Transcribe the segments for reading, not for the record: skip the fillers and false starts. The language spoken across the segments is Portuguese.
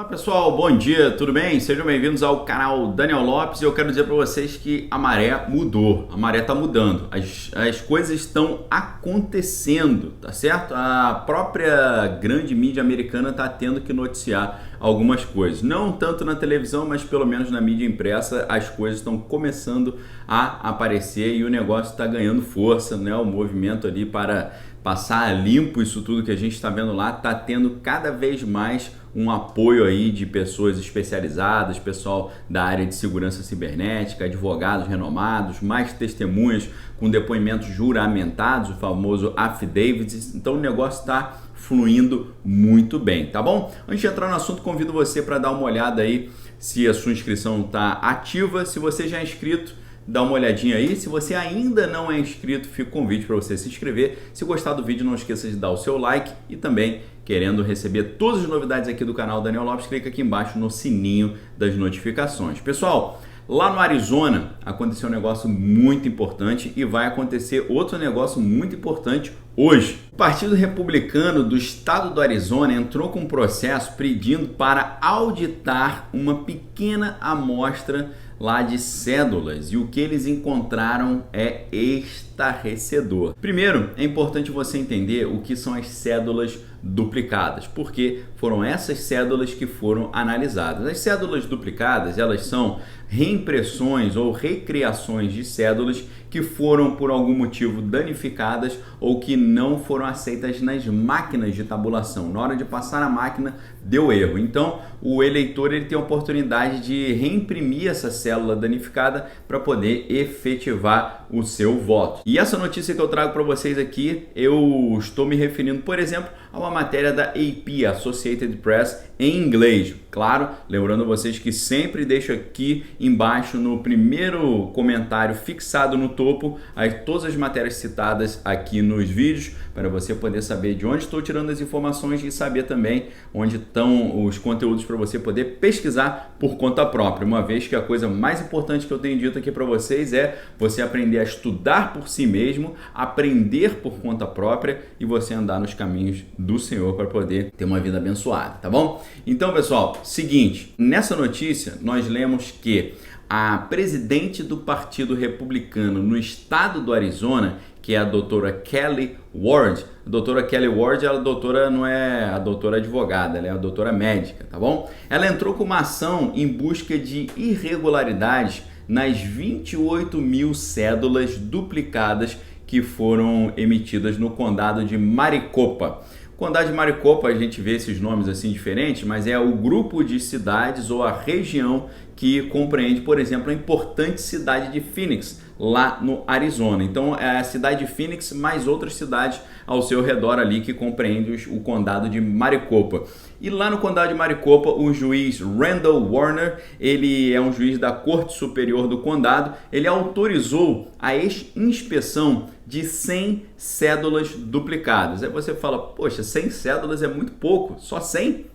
Olá pessoal, bom dia, tudo bem? Sejam bem-vindos ao canal Daniel Lopes e eu quero dizer para vocês que a maré mudou, a maré está mudando, as coisas estão acontecendo, tá certo? A própria grande mídia americana está tendo que noticiar algumas coisas, não tanto na televisão, mas pelo menos na mídia impressa as coisas estão começando a aparecer e o negócio está ganhando força, né? O movimento ali para passar a limpo isso tudo que a gente está vendo lá está tendo cada vez mais um apoio aí de pessoas especializadas, pessoal da área de segurança cibernética, advogados renomados, mais testemunhas com depoimentos juramentados, o famoso affidavits. Então o negócio está fluindo muito bem, tá bom? Antes de entrar no assunto, convido você para dar uma olhada aí se a sua inscrição está ativa. Se você já é inscrito, dá uma olhadinha aí. Se você ainda não é inscrito, fica o convite para você se inscrever. Se gostar do vídeo, não esqueça de dar o seu like e também, querendo receber todas as novidades aqui do canal Daniel Lopes, clica aqui embaixo no sininho das notificações. Pessoal, lá no Arizona aconteceu um negócio muito importante e vai acontecer outro negócio muito importante hoje. O Partido Republicano do estado do Arizona entrou com um processo pedindo para auditar uma pequena amostra lá de cédulas, e o que eles encontraram é estarrecedor. Primeiro, é importante você entender o que são as cédulas duplicadas, porque foram essas cédulas que foram analisadas. As cédulas duplicadas, elas são reimpressões ou recriações de cédulas que foram por algum motivo danificadas ou que não foram aceitas nas máquinas de tabulação. Na hora de passar na máquina, deu erro. Então, o eleitor ele tem a oportunidade de reimprimir essa célula danificada para poder efetivar o seu voto. E essa notícia que eu trago para vocês aqui, eu estou me referindo, por exemplo, a uma matéria da AP, Associated Press, em inglês. Claro, lembrando vocês que sempre deixo aqui embaixo no primeiro comentário fixado no topo todas as matérias citadas aqui nos vídeos, para você poder saber de onde estou tirando as informações e saber também onde estão os conteúdos para você poder pesquisar por conta própria, uma vez que a coisa mais importante que eu tenho dito aqui para vocês é você aprender a estudar por si mesmo, aprender por conta própria e você andar nos caminhos do Senhor para poder ter uma vida abençoada, tá bom? Então, pessoal, seguinte, nessa notícia nós lemos que a presidente do Partido Republicano no estado do Arizona, que é a doutora Kelli Ward. A doutora Kelli Ward, ela doutora, não é a doutora advogada, ela é a doutora médica, tá bom? Ela entrou com uma ação em busca de irregularidades nas 28 mil cédulas duplicadas que foram emitidas no condado de Maricopa. O condado de Maricopa, a gente vê esses nomes assim diferentes, mas é o grupo de cidades ou a região que compreende, por exemplo, a importante cidade de Phoenix, lá no Arizona. Então é a cidade de Phoenix mais outras cidades ao seu redor ali que compreende o condado de Maricopa. E lá no condado de Maricopa, o juiz Randall Warner, ele é um juiz da Corte Superior do Condado, ele autorizou a inspeção de 100 cédulas duplicadas. Aí você fala, poxa, 100 cédulas é muito pouco, só 100?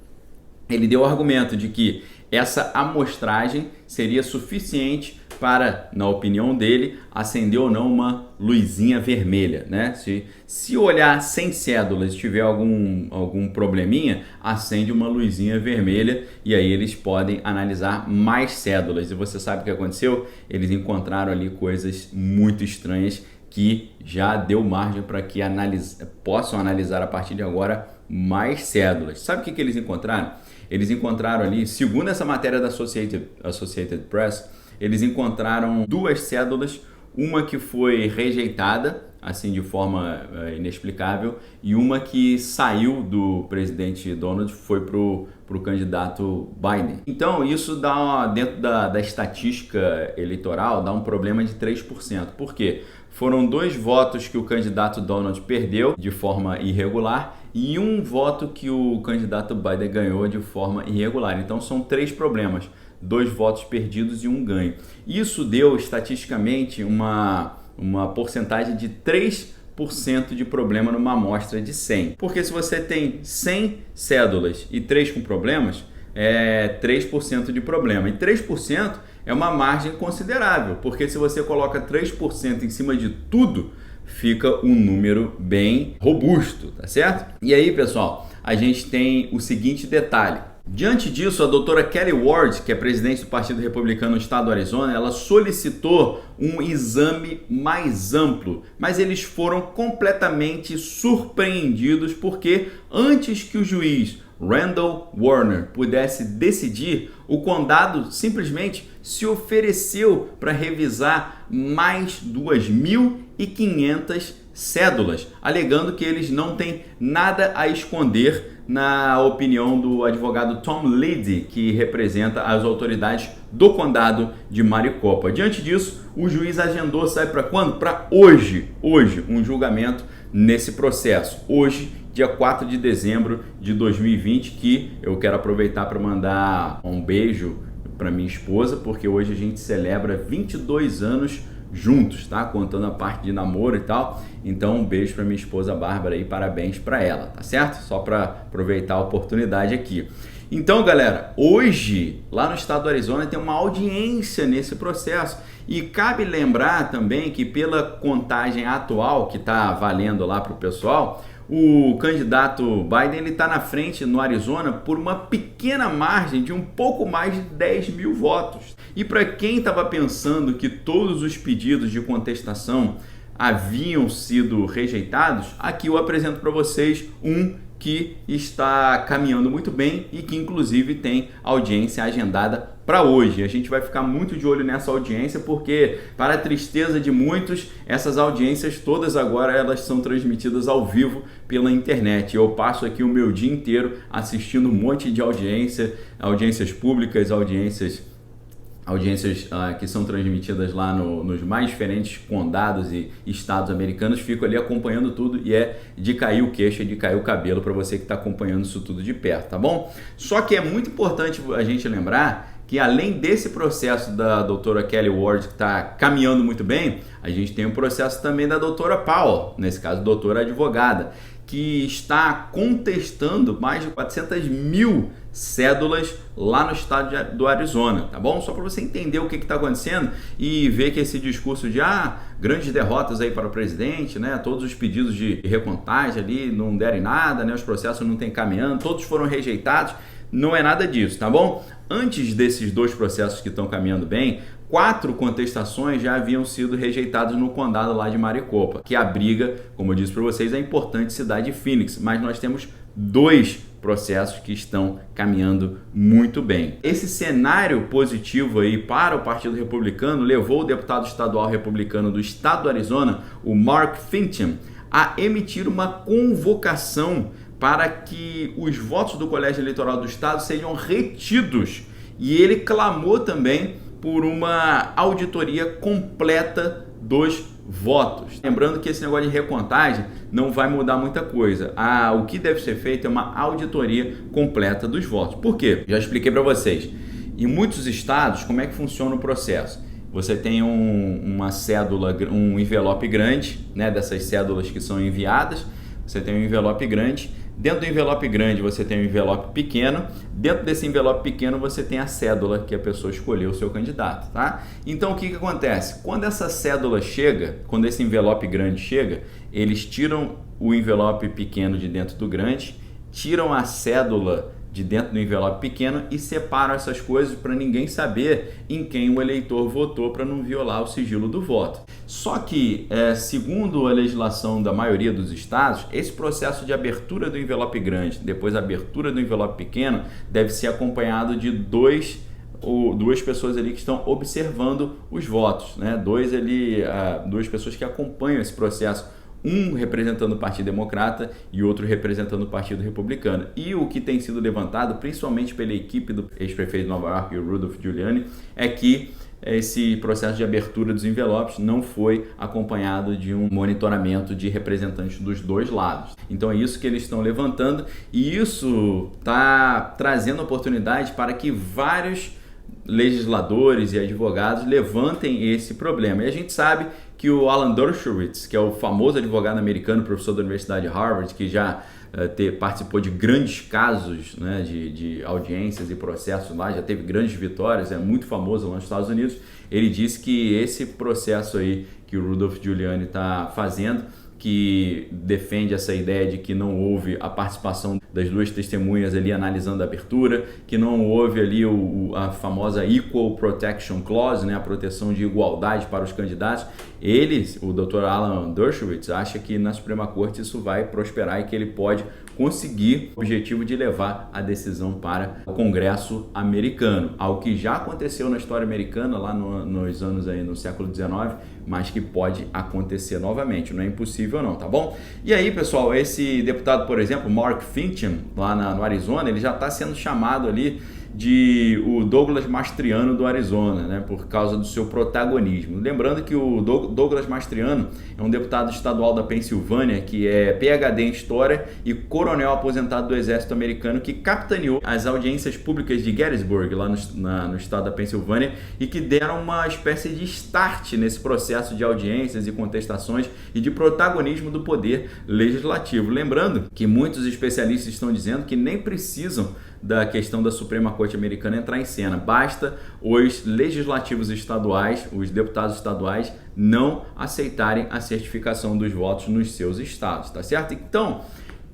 Ele deu o argumento de que essa amostragem seria suficiente para, na opinião dele, acender ou não uma luzinha vermelha, né? Se olhar 100 cédulas e tiver algum probleminha, acende uma luzinha vermelha e aí eles podem analisar mais cédulas. E você sabe o que aconteceu? Eles encontraram ali coisas muito estranhas que já deu margem para que possam analisar a partir de agora mais cédulas. Sabe o que eles encontraram? Eles encontraram ali, segundo essa matéria da Associated Press, eles encontraram duas cédulas, uma que foi rejeitada, assim de forma inexplicável, e uma que saiu do presidente Donald, foi para o candidato Biden. Então isso dá, dentro da estatística eleitoral, dá um problema de 3%. Por quê? Foram 2 votos que o candidato Donald perdeu de forma irregular e 1 voto que o candidato Biden ganhou de forma irregular. Então são 3 problemas, 2 votos perdidos e 1 ganho. Isso deu estatisticamente uma porcentagem de 3% de problema numa amostra de 100. Porque se você tem 100 cédulas e 3 com problemas, é 3% de problema. E 3% é uma margem considerável, porque se você coloca 3% em cima de tudo, fica um número bem robusto, tá certo? E aí, pessoal, a gente tem o seguinte detalhe. Diante disso, a doutora Kelly Ward, que é presidente do Partido Republicano no estado do Arizona, ela solicitou um exame mais amplo, mas eles foram completamente surpreendidos porque antes que o juiz Randall Warner pudesse decidir, o condado simplesmente se ofereceu para revisar mais 2.500 cédulas, alegando que eles não têm nada a esconder, na opinião do advogado Tom Liddy, que representa as autoridades do condado de Maricopa. Diante disso, o juiz agendou, sabe para quando? Para hoje, um julgamento nesse processo. Hoje, dia 4 de dezembro de 2020, que eu quero aproveitar para mandar um beijo para minha esposa, porque hoje a gente celebra 22 anos juntos, tá? Contando a parte de namoro e tal. Então, um beijo para minha esposa Bárbara e parabéns para ela, tá certo? Só para aproveitar a oportunidade aqui. Então, galera, hoje, lá no estado do Arizona, tem uma audiência nesse processo. E cabe lembrar também que pela contagem atual que está valendo lá para o pessoal, o candidato Biden está na frente no Arizona por uma pequena margem de um pouco mais de 10 mil votos. E para quem estava pensando que todos os pedidos de contestação haviam sido rejeitados, aqui eu apresento para vocês um que está caminhando muito bem e que inclusive tem audiência agendada para hoje. A gente vai ficar muito de olho nessa audiência porque, para a tristeza de muitos, essas audiências todas agora elas são transmitidas ao vivo pela internet. Eu passo aqui o meu dia inteiro assistindo um monte de audiências públicas, audiências que são transmitidas lá nos mais diferentes condados e estados americanos. Fico ali acompanhando tudo e é de cair o queixo, é de cair o cabelo para você que está acompanhando isso tudo de perto, tá bom? Só que é muito importante a gente lembrar que além desse processo da doutora Kelly Ward, que está caminhando muito bem, a gente tem o processo também da doutora Powell, nesse caso doutora advogada, que está contestando mais de 400 mil cédulas lá no estado do Arizona, tá bom? Só para você entender o que está acontecendo e ver que esse discurso de grandes derrotas aí para o presidente, né? Todos os pedidos de recontagem ali não deram em nada, né? Os processos não estão caminhando, todos foram rejeitados. Não é nada disso, tá bom? Antes desses dois processos que estão caminhando bem, 4 contestações já haviam sido rejeitadas no condado lá de Maricopa, que abriga, como eu disse para vocês, a importante cidade de Phoenix. Mas nós temos 2 processos que estão caminhando muito bem. Esse cenário positivo aí para o Partido Republicano levou o deputado estadual republicano do estado do Arizona, o Mark Finchem, a emitir uma convocação para que os votos do Colégio Eleitoral do Estado sejam retidos. E ele clamou também por uma auditoria completa dos votos. Lembrando que esse negócio de recontagem não vai mudar muita coisa. O que deve ser feito é uma auditoria completa dos votos. Por quê? Já expliquei para vocês. Em muitos estados, como é que funciona o processo? Você tem uma cédula, um envelope grande, né, dessas cédulas que são enviadas. Você tem um envelope grande. Dentro do envelope grande você tem um envelope pequeno. Dentro desse envelope pequeno você tem a cédula que a pessoa escolheu o seu candidato, tá? Então o que acontece? Quando essa cédula chega, quando esse envelope grande chega, eles tiram o envelope pequeno de dentro do grande, tiram a cédula de dentro do envelope pequeno e separam essas coisas para ninguém saber em quem o eleitor votou, para não violar o sigilo do voto. Só que, segundo a legislação da maioria dos estados, esse processo de abertura do envelope grande, depois a abertura do envelope pequeno, deve ser acompanhado de duas pessoas ali que estão observando os votos, né? Duas pessoas que acompanham esse processo, um representando o Partido Democrata e outro representando o Partido Republicano. E o que tem sido levantado, principalmente pela equipe do ex-prefeito de Nova York, o Rudolph Giuliani, é que esse processo de abertura dos envelopes não foi acompanhado de um monitoramento de representantes dos dois lados. Então é isso que eles estão levantando e isso está trazendo oportunidade para que vários legisladores e advogados levantem esse problema. E a gente sabe que o Alan Dershowitz, que é o famoso advogado americano, professor da Universidade de Harvard, que já participou de grandes casos, né, de audiências e processos lá, já teve grandes vitórias, é muito famoso lá nos Estados Unidos, ele disse que esse processo aí que o Rudolph Giuliani está fazendo, que defende essa ideia de que não houve a participação das duas testemunhas ali analisando a abertura, que não houve ali a famosa Equal Protection Clause, né, a proteção de igualdade para os candidatos. O Dr. Alan Dershowitz, acha que na Suprema Corte isso vai prosperar e que ele pode conseguir o objetivo de levar a decisão para o Congresso americano, algo que já aconteceu na história americana lá nos anos aí no século XIX, mas que pode acontecer novamente, não é impossível não, tá bom? E aí, pessoal, esse deputado, por exemplo, Mark Finchem, lá no Arizona, ele já está sendo chamado ali de o Douglas Mastriano do Arizona, né, por causa do seu protagonismo. Lembrando que o Douglas Mastriano é um deputado estadual da Pensilvânia, que é PhD em História e coronel aposentado do Exército Americano, que capitaneou as audiências públicas de Gettysburg, lá no estado da Pensilvânia, e que deram uma espécie de start nesse processo de audiências e contestações e de protagonismo do poder legislativo. Lembrando que muitos especialistas estão dizendo que nem precisam da questão da Suprema Corte Americana entrar em cena. Basta os legislativos estaduais, os deputados estaduais, não aceitarem a certificação dos votos nos seus estados, tá certo? Então,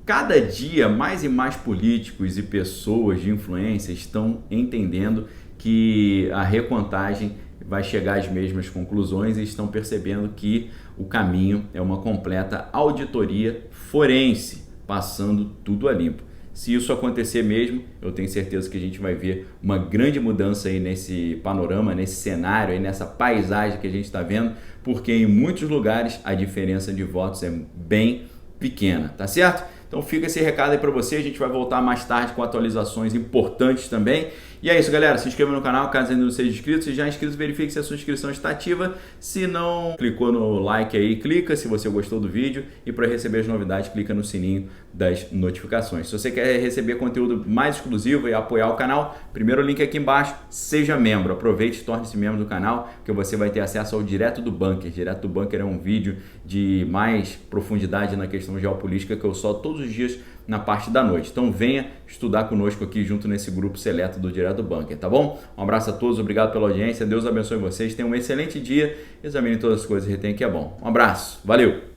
cada dia mais e mais políticos e pessoas de influência estão entendendo que a recontagem vai chegar às mesmas conclusões e estão percebendo que o caminho é uma completa auditoria forense, passando tudo a limpo. Se isso acontecer mesmo, eu tenho certeza que a gente vai ver uma grande mudança aí nesse panorama, nesse cenário, aí nessa paisagem que a gente está vendo, porque em muitos lugares a diferença de votos é bem pequena, tá certo? Então fica esse recado aí para você, a gente vai voltar mais tarde com atualizações importantes também. E é isso, galera, se inscreva no canal caso ainda não seja inscrito. Se já é inscrito, verifique se a sua inscrição está ativa. Se não clicou no like aí, clica se você gostou do vídeo. E para receber as novidades, clica no sininho das notificações. Se você quer receber conteúdo mais exclusivo e apoiar o canal, primeiro link aqui embaixo, seja membro. Aproveite e torne-se membro do canal, que você vai ter acesso ao Direto do Bunker. Direto do Bunker é um vídeo de mais profundidade na questão geopolítica que eu solto todos os dias na parte da noite. Então venha estudar conosco aqui junto nesse grupo seleto do Direto do Bunker, tá bom? Um abraço a todos, obrigado pela audiência, Deus abençoe vocês, tenham um excelente dia, examine todas as coisas e retenha que é bom. Um abraço, valeu!